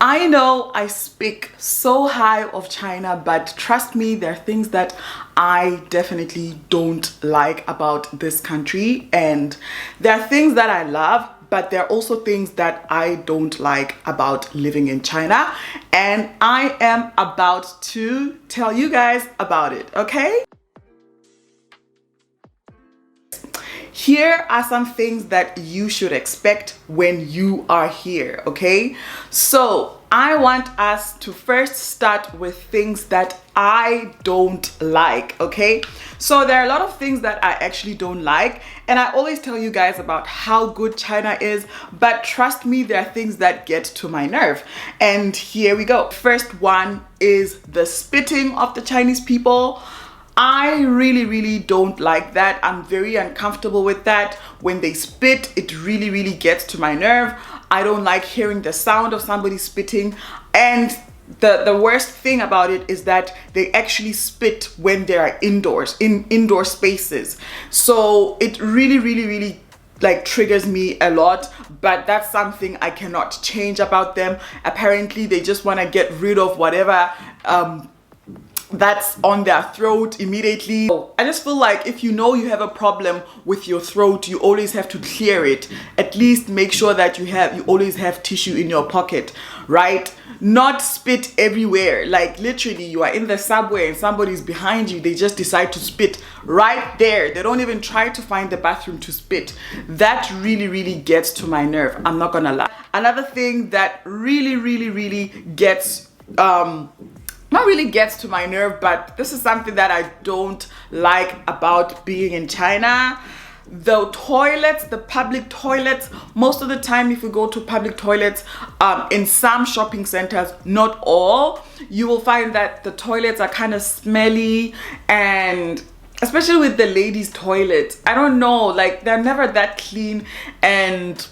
I know I speak so high of China, but trust me, there are things that I definitely don't like about this country, and there are things that I love, but there are also things that I don't like about living in China, and I am about to tell you guys about it, okay? Here are some things that you should expect when you are here, okay? So I want us to first start with things that I don't like, okay? So there are a lot of things that I actually don't like, and I always tell you guys about how good China is, but trust me, there are things that get to my nerve. And here we go. First one is the spitting of the Chinese people. I really don't like that. I'm very uncomfortable with that. When they spit, it really gets to my nerve. I don't like hearing the sound of somebody spitting. And the worst thing about it is that they actually spit when they are indoors, in indoor spaces. So it really like triggers me a lot, but that's something I cannot change about them. Apparently they just want to get rid of whatever that's on their throat immediately. I just feel like if you know you have a problem with your throat, you always have to clear it. At least make sure that you always have tissue in your pocket, right? Not spit everywhere. Like literally you are in the subway and somebody's behind you, they just decide to spit right there. They don't even try to find the bathroom to spit. That really gets to my nerve, I'm not gonna lie. Another thing that really gets not really gets to my nerve, but this is something that I don't like about being in China. The toilets, the public toilets, most of the time if you go to public toilets in some shopping centers, not all, you will find that the toilets are kind of smelly, and especially with the ladies' toilets, I don't know, like they're never that clean, and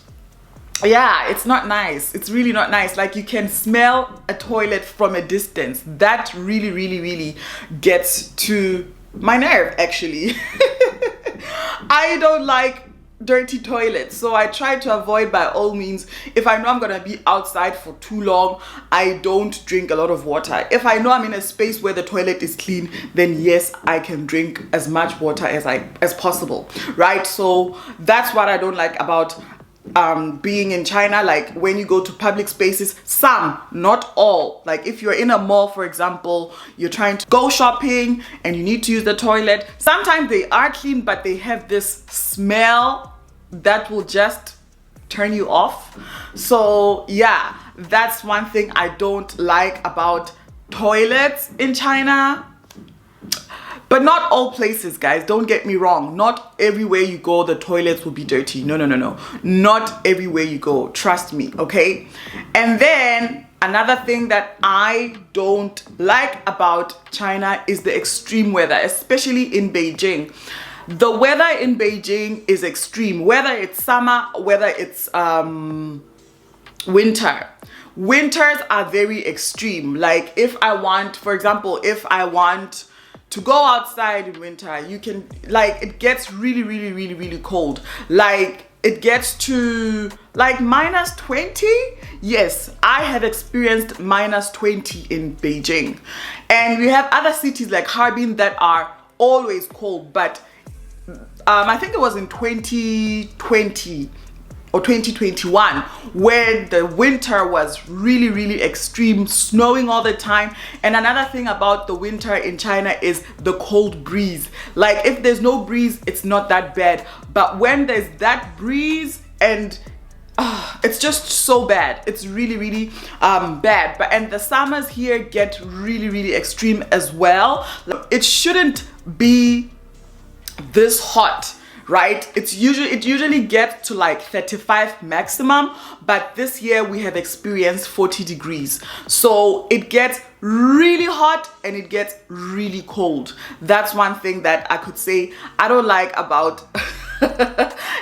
yeah, it's not nice. It's really not nice. Like you can smell a toilet from a distance. That really gets to my nerve actually. I don't like dirty toilets, so I try to avoid by all means. If I know I'm gonna be outside for too long, I don't drink a lot of water. If I know I'm in a space where the toilet is clean, then yes, I can drink as much water as possible, right? So that's what I don't like about being in China. Like when you go to public spaces, some, not all, like if you're in a mall, for example, you're trying to go shopping and you need to use the toilet, sometimes they are clean, but they have this smell that will just turn you off. So yeah, that's one thing I don't like about toilets in China. But not all places, guys, don't get me wrong. Not everywhere you go, the toilets will be dirty. No. Not everywhere you go, trust me, okay? And then another thing that I don't like about China is the extreme weather, especially in Beijing. The weather in Beijing is extreme, whether it's summer, whether it's winter. Winters are very extreme. Like if I want, for example, if I want to go outside in winter, you can, like, it gets really cold. Like it gets to like -20. Yes, I have experienced -20 in Beijing. And we have other cities like Harbin that are always cold, but I think it was in 2020 or 2021 where the winter was really extreme, snowing all the time. And another thing about the winter in China is the cold breeze. Like if there's no breeze, it's not that bad, but when there's that breeze, and it's just so bad. It's really bad. And the summers here get really extreme as well. It shouldn't be this hot, right? It usually gets to like 35 maximum, but this year we have experienced 40 degrees. So it gets really hot and it gets really cold. That's one thing that I could say I don't like about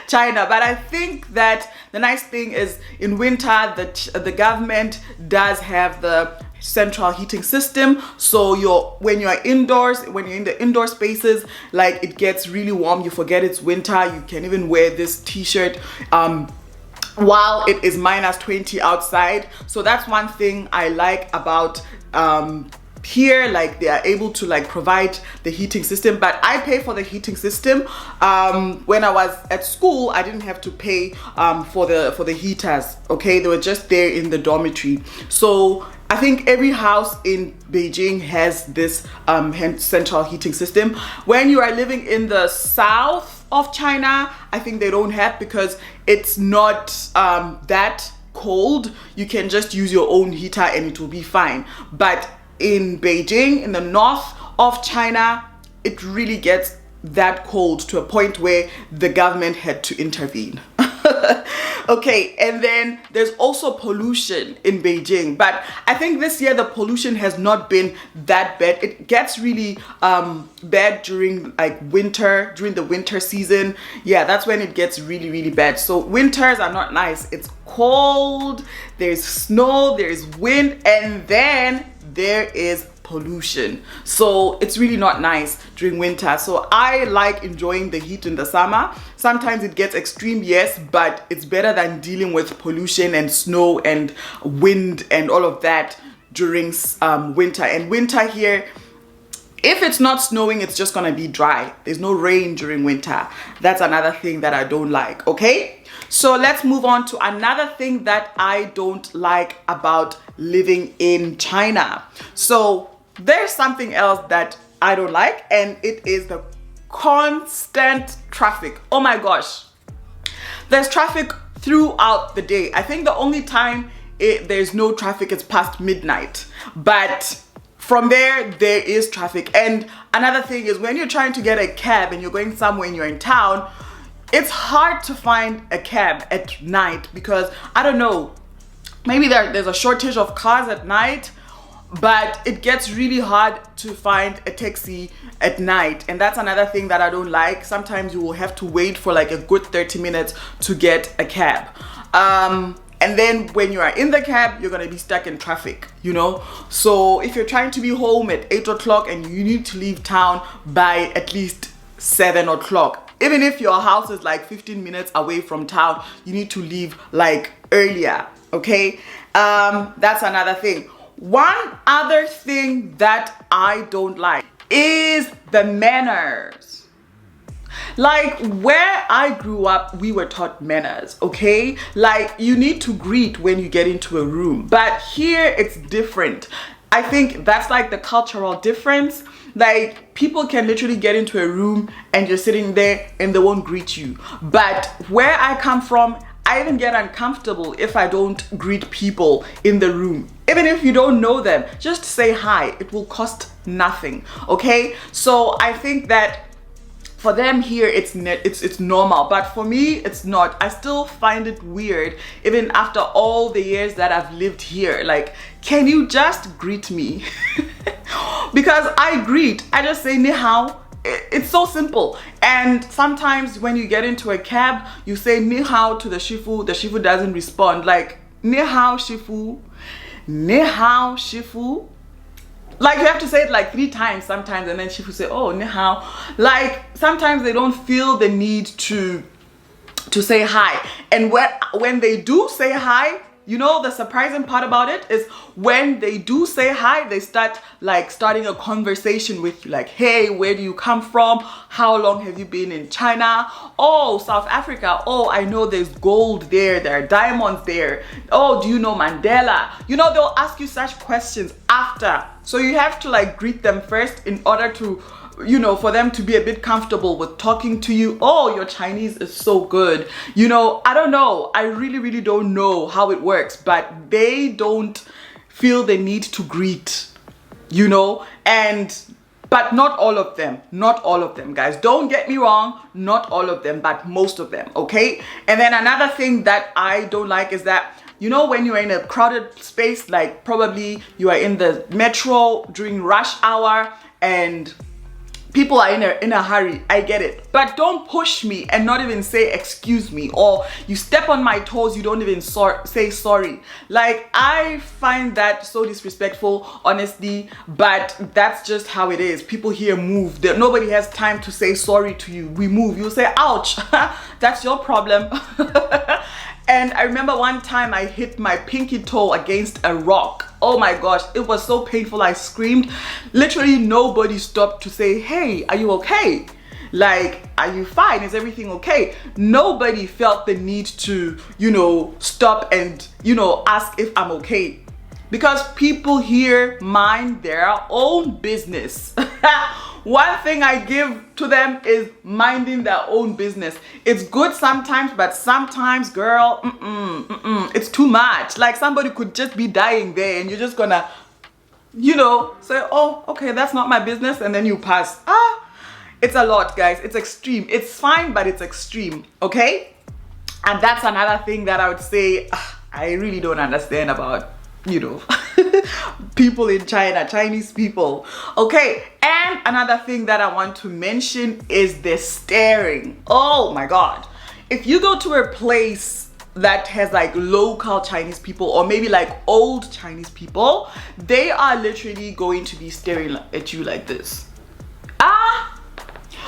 China. But I think that the nice thing is in winter the government does have the central heating system, so when you're in the indoor spaces, like it gets really warm, you forget it's winter, you can even wear this t-shirt while it is minus 20 outside. So that's one thing I like about here. Like, they are able to like provide the heating system, but I pay for the heating system. When I was at school, I didn't have to pay for the heaters. Okay, they were just there in the dormitory. So I think every house in Beijing has this central heating system. When you are living in the south of China, I think they don't have, because it's not that cold. You can just use your own heater and it will be fine. But in Beijing, in the north of China, it really gets that cold to a point where the government had to intervene. Okay, and then there's also pollution in Beijing, but I think this year the pollution has not been that bad. It gets really bad during like winter, during the winter season. Yeah, that's when it gets really, really bad. So winters are not nice. It's cold, there's snow, there's wind, and then there is pollution. So it's really not nice during winter. So I like enjoying the heat in the summer. Sometimes it gets extreme, yes, but it's better than dealing with pollution and snow and wind and all of that during winter. And winter here, if it's not snowing, it's just gonna be dry. There's no rain during winter. That's another thing that I don't like. Okay, so let's move on to another thing that I don't like about living in China. So there's something else that I don't like, and it is the constant traffic. Oh my gosh, there's traffic throughout the day. I think the only time there's no traffic is past midnight, but from there is traffic. And another thing is, when you're trying to get a cab and you're going somewhere and you're in town, it's hard to find a cab at night, because I don't know, maybe there's a shortage of cars at night, but it gets really hard to find a taxi at night. And that's another thing that I don't like. Sometimes you will have to wait for like a good 30 minutes to get a cab. And then when you are in the cab, you're gonna be stuck in traffic, you know? So if you're trying to be home at 8 o'clock and you need to leave town by at least 7 o'clock, even if your house is like 15 minutes away from town, you need to leave like earlier, okay? That's another thing. One other thing that I don't like is the manners. Like, where I grew up, we were taught manners, okay? Like, you need to greet when you get into a room, but here it's different. I think that's like the cultural difference. Like, people can literally get into a room and you're sitting there and they won't greet you. But where I come from, I even get uncomfortable if I don't greet people in the room. Even if you don't know them, just say hi. It will cost nothing, okay? So I think that for them here, it's normal, but for me, it's not. I still find it weird, even after all the years that I've lived here. Like, can you just greet me? Because I just say ni hao. It's so simple. And sometimes when you get into a cab, you say ni hao to the shifu doesn't respond. Like, ni hao shifu, ni hao shifu. Like, you have to say it like 3 times sometimes, and then shifu say, oh, ni hao. Like, sometimes they don't feel the need to say hi. And when they do say hi, you know, the surprising part about it is when they do say hi, they starting a conversation with you, like, hey, where do you come from? How long have you been in China? Oh, South Africa. Oh, I know there's gold there. There are diamonds there. Oh, do you know Mandela? You know, they'll ask you such questions after. So you have to like greet them first in order to, you know, for them to be a bit comfortable with talking to you. Oh, your Chinese is so good. You know, I don't know. I really, really don't know how it works, but they don't feel the need to greet, you know, but not all of them, guys. Don't get me wrong, not all of them, but most of them, okay? And then another thing that I don't like is that, you know, when you're in a crowded space, like probably you are in the metro during rush hour and people are in a hurry, I get it. But don't push me and not even say excuse me, or you step on my toes, you don't even say sorry. Like, I find that so disrespectful, honestly, but that's just how it is. People here move. Nobody has time to say sorry to you. We move. You say, ouch, that's your problem. And I remember one time I hit my pinky toe against a rock. Oh my gosh, it was so painful. I screamed. Literally nobody stopped to say, hey, are you okay? Like, are you fine? Is everything okay? Nobody felt the need to, you know, stop and, you know, ask if I'm okay. Because people here mind their own business. One thing I give to them is minding their own business. It's good sometimes, but sometimes, girl, it's too much. Like, somebody could just be dying there and you're just gonna, you know, say, oh, okay, that's not my business, and then you pass. It's a lot, guys. It's extreme. It's fine, but it's extreme, okay? And that's another thing that I would say I really don't understand about, you know, people in China, Chinese people. Okay, and another thing that I want to mention is the staring. Oh my God. If you go to a place that has like local Chinese people, or maybe like old Chinese people, they are literally going to be staring at you like this.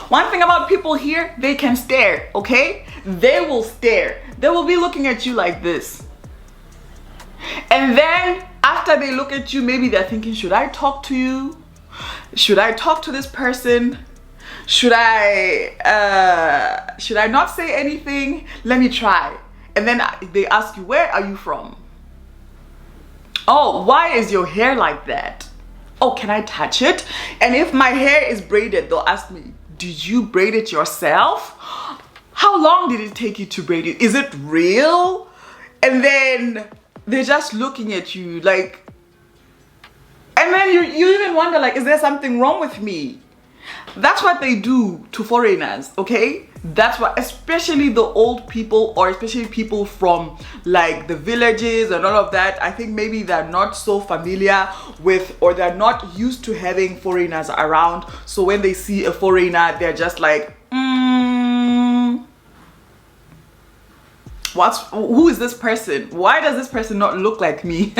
One thing about people here, they can stare, okay? They will stare. They will be looking at you like this. And then after they look at you, maybe they're thinking, should I talk to you? Should I talk to this person? Should I not say anything? Let me try. And then they ask you, where are you from? Oh, why is your hair like that? Oh, can I touch it? And if my hair is braided, they'll ask me, did you braid it yourself? How long did it take you to braid it? Is it real? And then they're just looking at you like, and then you even wonder, like, is there something wrong with me? That's what they do to foreigners, okay? That's what, especially the old people, or especially people from like the villages and all of that. I think maybe they're not so familiar with, or they're not used to having foreigners around. So when they see a foreigner, they're just like, who is this person? Why does this person not look like me?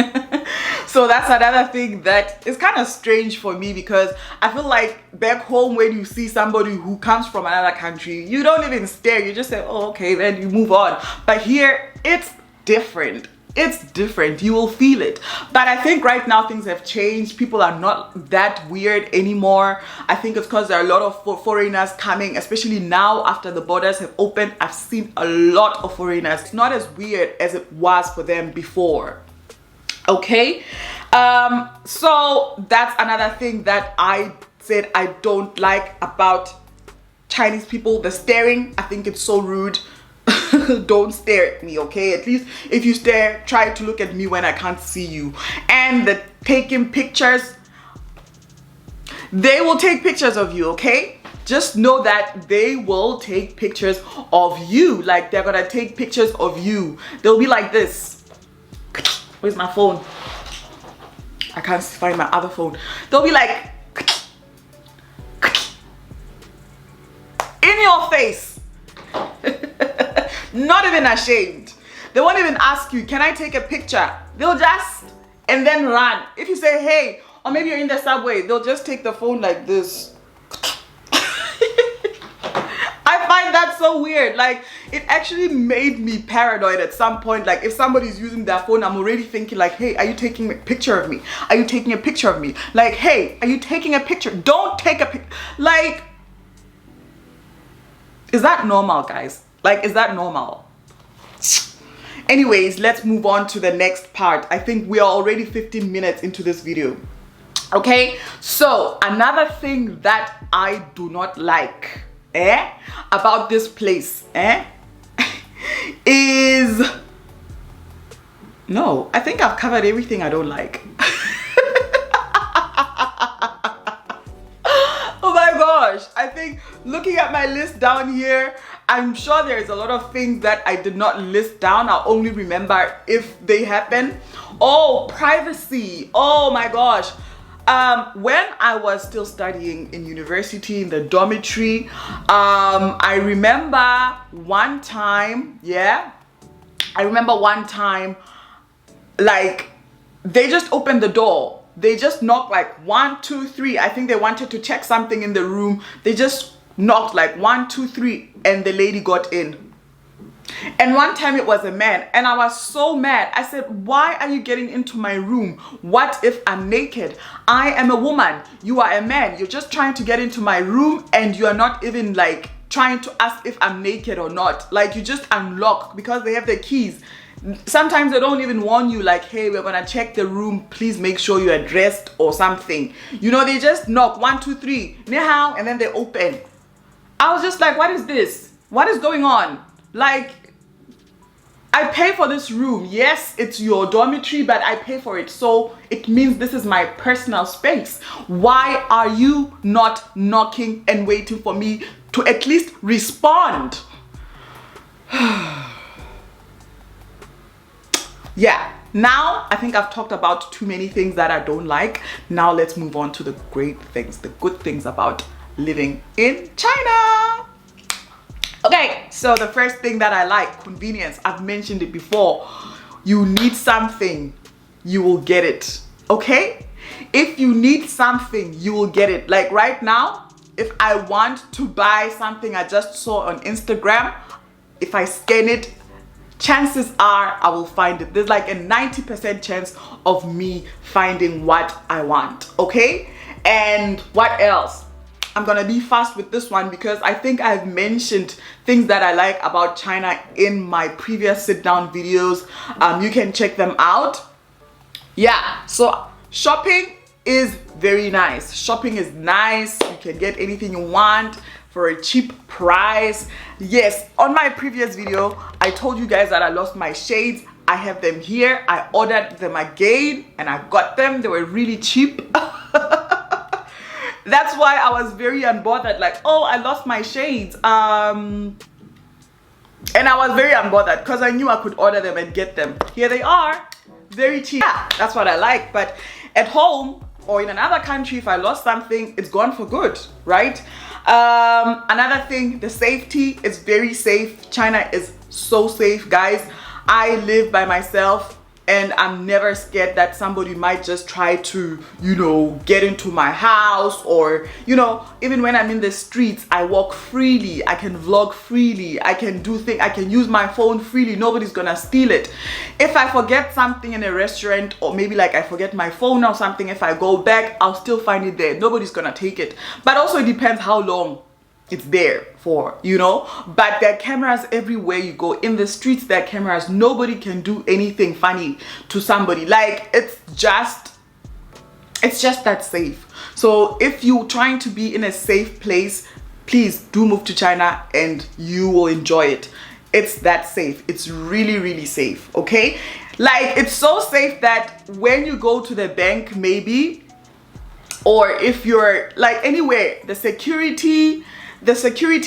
So that's another thing that is kind of strange for me, because I feel like back home, when you see somebody who comes from another country, you don't even stare. You just say, oh, okay, then you move on. But here, it's different. It's different. You will feel it. But I think right now things have changed. People are not that weird anymore. I think it's because there are a lot of foreigners coming, especially now after the borders have opened. I've seen a lot of foreigners. It's not as weird as it was for them before. Okay, so that's another thing that I said I don't like about Chinese people. The staring, I think it's so rude. Don't stare at me, okay? At least if you stare, try to look at me when I can't see you. And the taking pictures, they will take pictures of you, okay? Just know that they will take pictures of you. Like, they're gonna take pictures of you. They'll be like this. Where's my phone? I can't find my other phone. They'll be like, in your face. Not even ashamed. They won't even ask you, can I take a picture? They'll just, and then run. If you say, hey, or maybe you're in the subway, they'll just take the phone like this. I find that so weird. Like, it actually made me paranoid at some point. Like, if somebody's using their phone, I'm already thinking like, hey, are you taking a picture of me? Are you taking a picture of me? Like, hey, are you taking a picture? Don't take a picture. Like, is that normal, guys? Like, is that normal? Anyways, let's move on to the next part. I think we are already 15 minutes into this video. Okay, so another thing that I do not like about this place is, no, I think I've covered everything I don't like. Oh my gosh, I think looking at my list down here, I'm sure there's a lot of things that I did not list down. I'll only remember if they happen. Oh, privacy. Oh my gosh. When I was still studying in university in the dormitory, I remember one time, like, they just opened the door. They just knocked like 1, 2, 3. I think they wanted to check something in the room. They just knocked like 1, 2, 3, and the lady got in. And one time it was a man, and I was so mad. I said, why are you getting into my room? What if I'm naked? I am a woman. You are a man. You're just trying to get into my room, and you are not even like trying to ask if I'm naked or not. Like, you just unlock because they have the keys. Sometimes they don't even warn you like, hey, we're gonna check the room, please make sure you are dressed or something. You know, they just knock 1 2 3 ni hao, and then they open. I was just like, what is this? What is going on? Like, I pay for this room. Yes, it's your dormitory, but I pay for it, so it means this is my personal space. Why are you not knocking and waiting for me to at least respond? Yeah, now I think I've talked about too many things that I don't like. Now let's move on to the great things, the good things about living in China. Okay, so the first thing that I like, convenience. I've mentioned it before. You need something, you will get it. Okay? If you need something, you will get it. Like right now, if I want to buy something I just saw on Instagram, if I scan it, chances are I will find it. There's like a 90% chance of me finding what I want. Okay? And what else? I'm gonna be fast with this one because I think I've mentioned things that I like about China in my previous sit down videos. You can check them out. Yeah, so shopping is very nice. Shopping is nice. You can get anything you want for a cheap price. Yes, on my previous video, I told you guys that I lost my shades. I have them here. I ordered them again and I got them. They were really cheap. That's why I was very unbothered, like, oh, I lost my shades. And I was very unbothered because I knew I could order them and get them. Here they are, very cheap. Yeah, that's what I like. But at home or in another country, if I lost something, it's gone for good, right? Another thing, the safety is very safe. China is so safe, guys. I live by myself and I'm never scared that somebody might just try to, you know, get into my house, or, you know, even when I'm in the streets, I walk freely, I can vlog freely, I can do things, I can use my phone freely, nobody's gonna steal it. If I forget something in a restaurant, or maybe like I forget my phone or something, if I go back, I'll still find it there. Nobody's gonna take it. But also it depends how long it's there for, you know. But there are cameras everywhere you go. In the streets there are cameras. Nobody can do anything funny to somebody. Like, it's just that safe. So if you're trying to be in a safe place, please do move to China and you will enjoy it. It's that safe. It's really, really safe. Okay, like, it's so safe that when you go to the bank, maybe, or if you're like anywhere, the security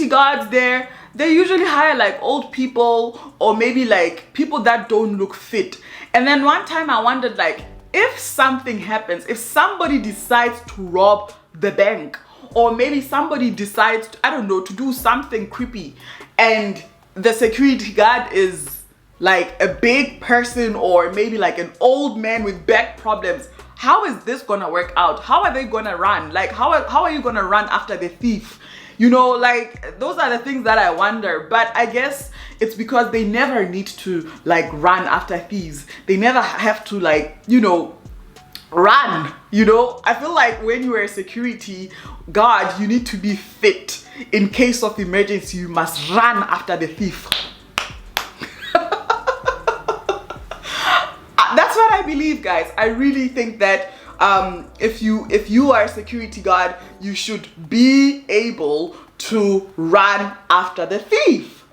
guards there, they usually hire like old people or maybe like people that don't look fit. And then one time I wondered, like, if something happens, if somebody decides to rob the bank, or maybe somebody decides to, I don't know, to do something creepy, and the security guard is like a big person or maybe like an old man with back problems, how is this gonna work out? How are they gonna run? Like, how are you gonna run after the thief? You know, like, those are the things that I wonder. But I guess it's because they never need to like run after thieves. They never have to, like, you know, run. You know, I feel like when you are a security guard, you need to be fit. In case of emergency, you must run after the thief. That's what I believe, guys. I really think that if you are a security guard, you should be able to run after the thief.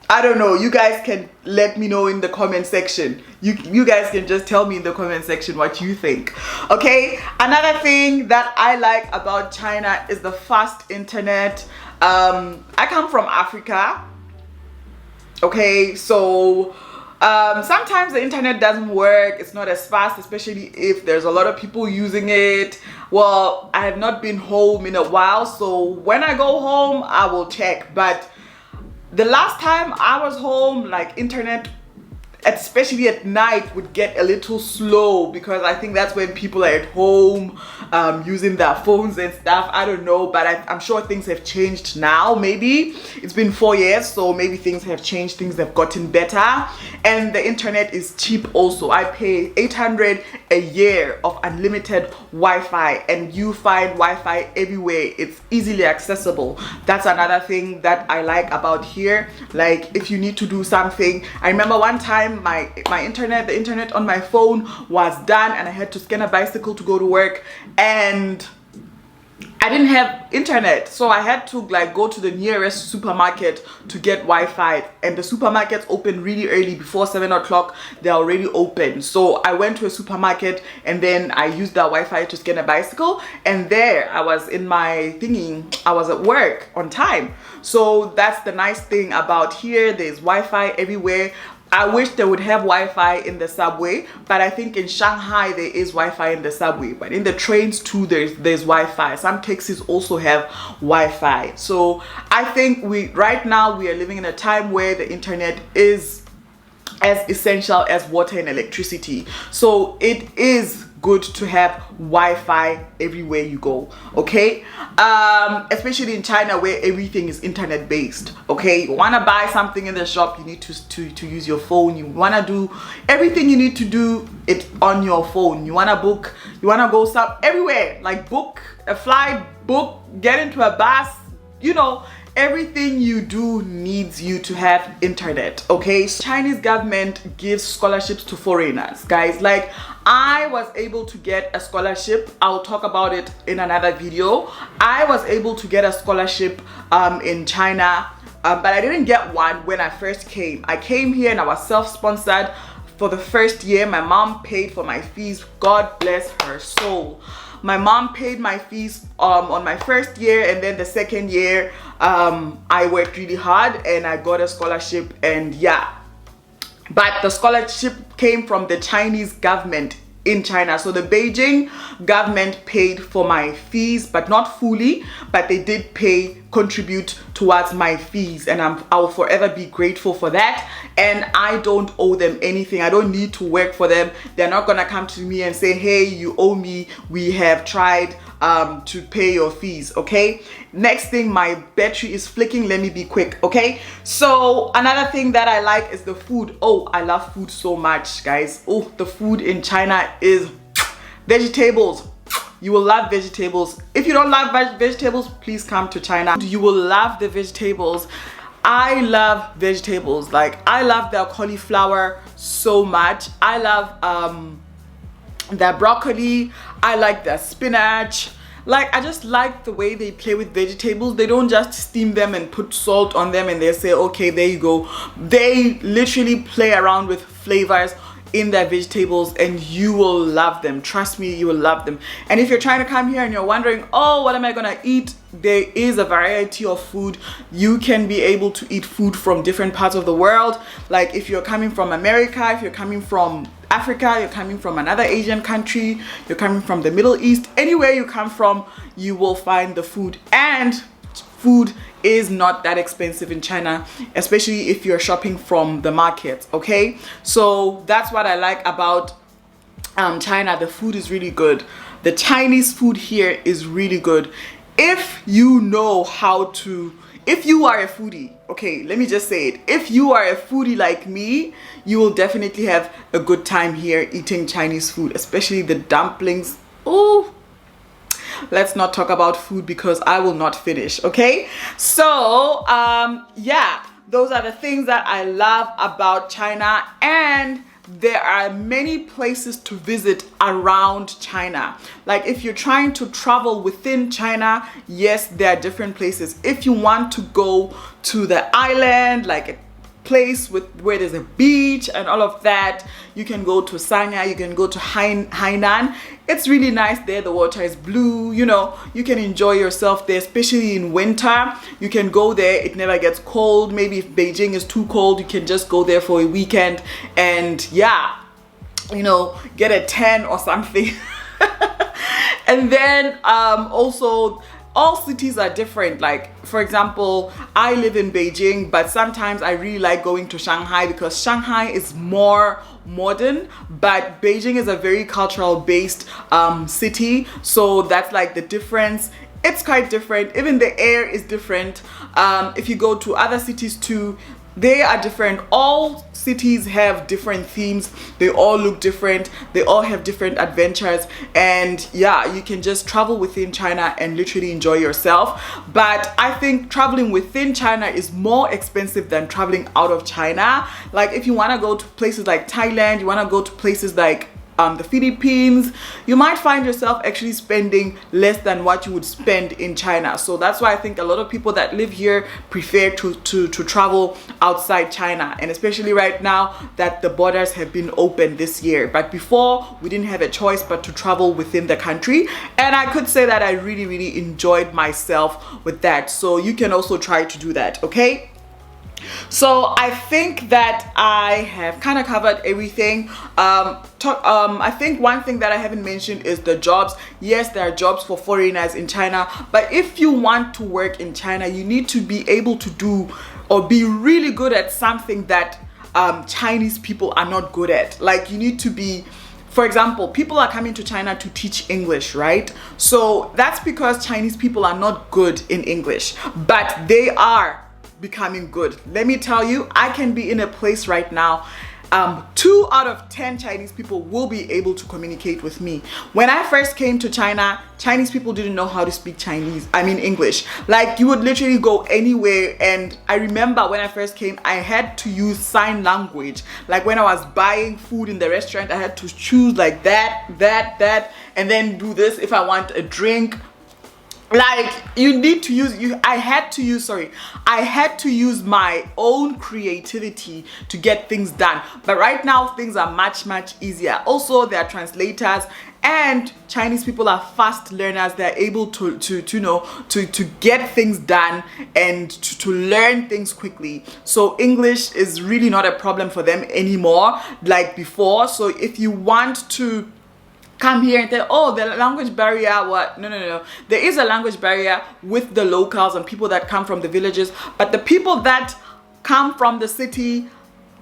I don't know, you guys can let me know in the comment section. You guys can just tell me in the comment section what you think. Okay, another thing that I like about China is the fast internet. I come from Africa. Okay, so sometimes the internet doesn't work, it's not as fast, especially if there's a lot of people using it. Well, I have not been home in a while, so when I go home I will check. But the last time I was home, like, internet especially at night, would get a little slow, because I think that's when people are at home using their phones and stuff. I don't know, but I'm sure things have changed now. Maybe it's been 4 years, so maybe things have changed, things have gotten better. And the internet is cheap also. I pay 800 a year of unlimited Wi-Fi, and you find Wi-Fi everywhere. It's easily accessible. That's another thing that I like about here. Like, if you need to do something, I remember one time the internet on my phone was done, and I had to scan a bicycle to go to work, and I didn't have internet, so I had to like go to the nearest supermarket to get Wi-Fi, and the supermarkets open really early. Before 7 o'clock they're already open. So I went to a supermarket, and then I used that Wi-Fi to scan a bicycle, and there I was in my thingy, I was at work on time. So that's the nice thing about here. There's Wi-Fi everywhere. I wish they would have Wi-Fi in the subway, but I think in Shanghai there is Wi-Fi in the subway, but in the trains too there's Wi-Fi. Some taxis also have Wi-Fi. So I think right now we are living in a time where the internet is as essential as water and electricity. So it is good to have Wi-Fi everywhere you go, okay? Especially in China, where everything is internet based, okay? You want to buy something in the shop, you need to use your phone. You want to do everything you need to do it on your phone. You want to book, you want to go everywhere, like book a flight, get into a bus, you know, everything you do needs you to have internet, okay? So Chinese government gives scholarships to foreigners, guys. Like, I was able to get a scholarship. I'll talk about it in another video. I was able to get a scholarship in China, but I didn't get one when I first came. I came here and I was self-sponsored for the first year. My mom paid for my fees. God bless her soul. My mom paid my fees on my first year, and then the second year I worked really hard and I got a scholarship, and yeah. But the scholarship came from the Chinese government in China. So the Beijing government paid for my fees, but not fully, but they did contribute towards my fees, and I will forever be grateful for that. And I don't owe them anything. I don't need to work for them. They're not gonna come to me and say, hey, you owe me, we have tried to pay your fees, okay? Next thing, my battery is flicking. Let me be quick, okay? So another thing that I like is the food. Oh, I love food so much, guys. Oh, the food in China is vegetables. You will love vegetables. If you don't love vegetables, please come to China. You will love the vegetables. I love vegetables. Like, I love their cauliflower so much. I love their broccoli. I like their spinach. Like, I just like the way they play with vegetables. They don't just steam them and put salt on them and they say, okay, there you go. They literally play around with flavors in their vegetables, and you will love them. Trust me, you will love them. And if you're trying to come here and you're wondering, oh, what am I gonna eat? There is a variety of food. You can be able to eat food from different parts of the world. Like, if you're coming from America, if you're coming from Africa, you're coming from another Asian country, you're coming from the Middle East, anywhere you come from, you will find the food. And food is not that expensive in China, especially if you're shopping from the market, okay? So that's what I like about China. The food is really good. The Chinese food here is really good. If you know how to, if you are a foodie, okay, let me just say it. If you are a foodie like me, you will definitely have a good time here eating Chinese food, especially the dumplings. Oh, let's not talk about food because I will not finish, okay? So yeah, those are the things that I love about China, and there are many places to visit around China. Like, if you're trying to travel within China, yes, there are different places. If you want to go to the island, like a place where there's a beach and all of that, you can go to Sanya, you can go to Hainan. It's really nice there. The water is blue, you know, you can enjoy yourself there, especially in winter. You can go there, it never gets cold. Maybe if Beijing is too cold, you can just go there for a weekend and yeah, you know, get a tan or something. And then also all cities are different. Like, for example, I live in Beijing, but sometimes I really like going to Shanghai because Shanghai is more modern, but Beijing is a very cultural based city. So that's like the difference. It's quite different. Even the air is different. If you go to other cities too, they are different. All cities have different themes. They all look different. They all have different adventures. And yeah, you can just travel within China and literally enjoy yourself. But I think traveling within China is more expensive than traveling out of China. Like if you want to go to places like Thailand, you want to go to places like the Philippines, you might find yourself actually spending less than what you would spend in China. So that's why I think a lot of people that live here prefer to travel outside China, and especially right now that the borders have been open this year. But before, we didn't have a choice but to travel within the country, and I could say that I really enjoyed myself with that. So you can also try to do that, okay? So I think that I have kind of covered everything. I think one thing that I haven't mentioned is the jobs. Yes, there are jobs for foreigners in China, but if you want to work in China, you need to be able to do or be really good at something that Chinese people are not good at. Like you need to be, for example, people are coming to China to teach English, right? So that's because Chinese people are not good in English, but they are becoming good. Let me tell you, I can be in a place right now, 2 out of 10 Chinese people will be able to communicate with me. When I first came to China, Chinese people didn't know how to speak English. Like you would literally go anywhere, and I remember when I first came, I had to use sign language. Like when I was buying food in the restaurant, I had to choose like that, and then do this if I want a drink. Like you need to use, I had to use my own creativity to get things done. But right now things are much easier. Also, there are translators, and Chinese people are fast learners. They're able to get things done and to learn things quickly. So English is really not a problem for them anymore like before. So if you want to come here and say, oh, the language barrier, what? No. There is a language barrier with the locals and people that come from the villages, but the people that come from the city,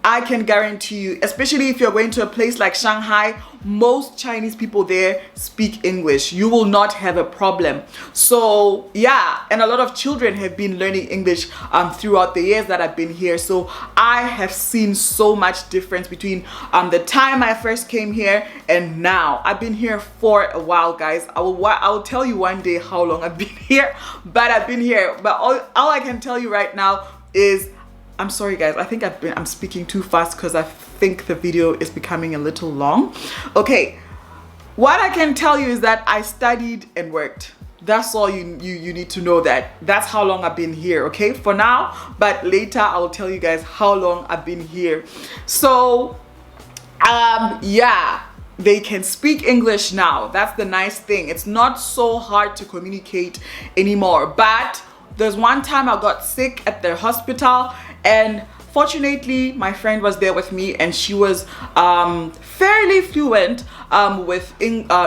I can guarantee you, especially if you're going to a place like Shanghai, most Chinese people there speak English. You will not have a problem. So yeah, and a lot of children have been learning English throughout the years that I've been here. So I have seen so much difference between the time I first came here and now. I've been here for a while, guys. I will tell you one day how long I've been here, but I've been here. But all I can tell you right now is, I'm sorry guys, I think I'm speaking too fast because I think the video is becoming a little long. Okay, what I can tell you is that I studied and worked. That's all you need to know. That's how long I've been here, okay, for now. But later I'll tell you guys how long I've been here. So yeah, they can speak English now. That's the nice thing. It's not so hard to communicate anymore. But there's one time I got sick at the hospital, and fortunately my friend was there with me, and she was fairly fluent with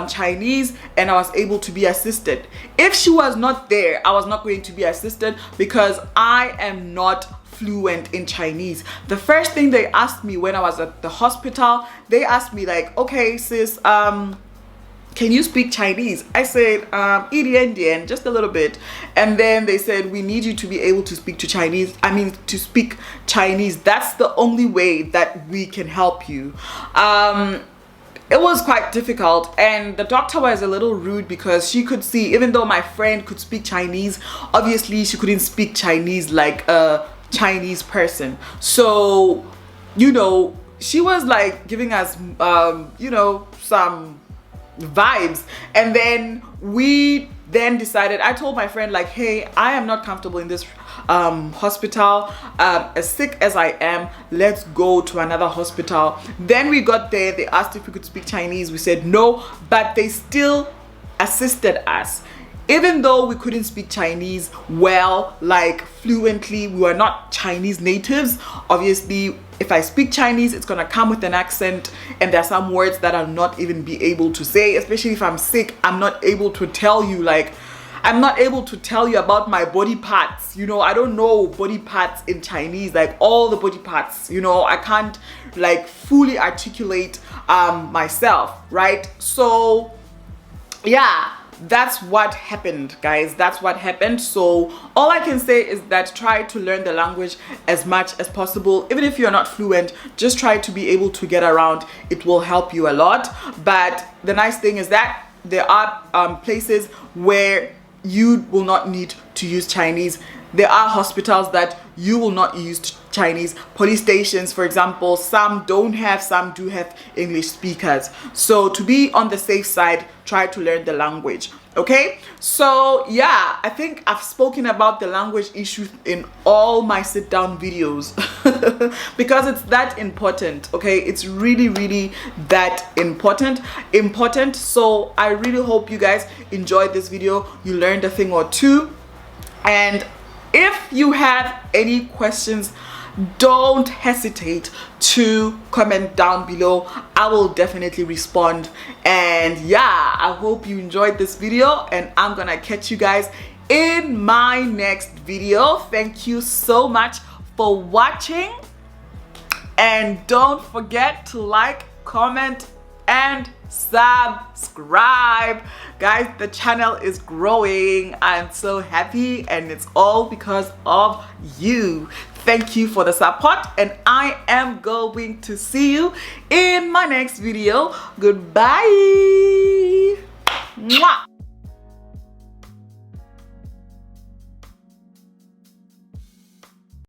Chinese, and I was able to be assisted. If she was not there, I was not going to be assisted because I am not fluent in Chinese. The first thing they asked me when I was at the hospital, they asked me like, okay sis, can you speak Chinese? I said, Indian, just a little bit. And then they said, we need you to be able to speak Chinese. That's the only way that we can help you. It was quite difficult, and the doctor was a little rude because she could see, even though my friend could speak Chinese, obviously she couldn't speak Chinese like a Chinese person. So, she was like giving us, some vibes. And then we decided, I told my friend like, hey, I am not comfortable in this hospital, as sick as I am, let's go to another hospital. Then we got there, they asked if we could speak Chinese. We said no, but they still assisted us. Even though we couldn't speak Chinese well, like fluently, we were not Chinese natives. Obviously, if I speak Chinese, it's gonna come with an accent, and there are some words that I'll not even be able to say, especially if I'm sick. I'm not able to tell you like, I'm not able to tell you about my body parts. You know, I don't know body parts in Chinese, like all the body parts. You know, I can't like fully articulate myself, right? So yeah, that's what happened, guys. That's what happened. So all I can say is that try to learn the language as much as possible. Even if you're not fluent, just try to be able to get around. It will help you a lot. But the nice thing is that there are places where you will not need to use Chinese. There are hospitals that you will not use Chinese. Police stations, for example, some don't have, some do have English speakers. So to be on the safe side, try to learn the language. Okay, so yeah, I think I've spoken about the language issue in all my sit down videos because it's that important. Okay, it's really that important. So I really hope you guys enjoyed this video, you learned a thing or two. And if you have any questions, don't hesitate to comment down below. I will definitely respond. And yeah, I hope you enjoyed this video, and I'm gonna catch you guys in my next video. Thank you so much for watching, and don't forget to like, comment, and subscribe. Guys, the channel is growing. I'm so happy, and it's all because of you. Thank you for the support, and I am going to see you in my next video. Goodbye. Mwah.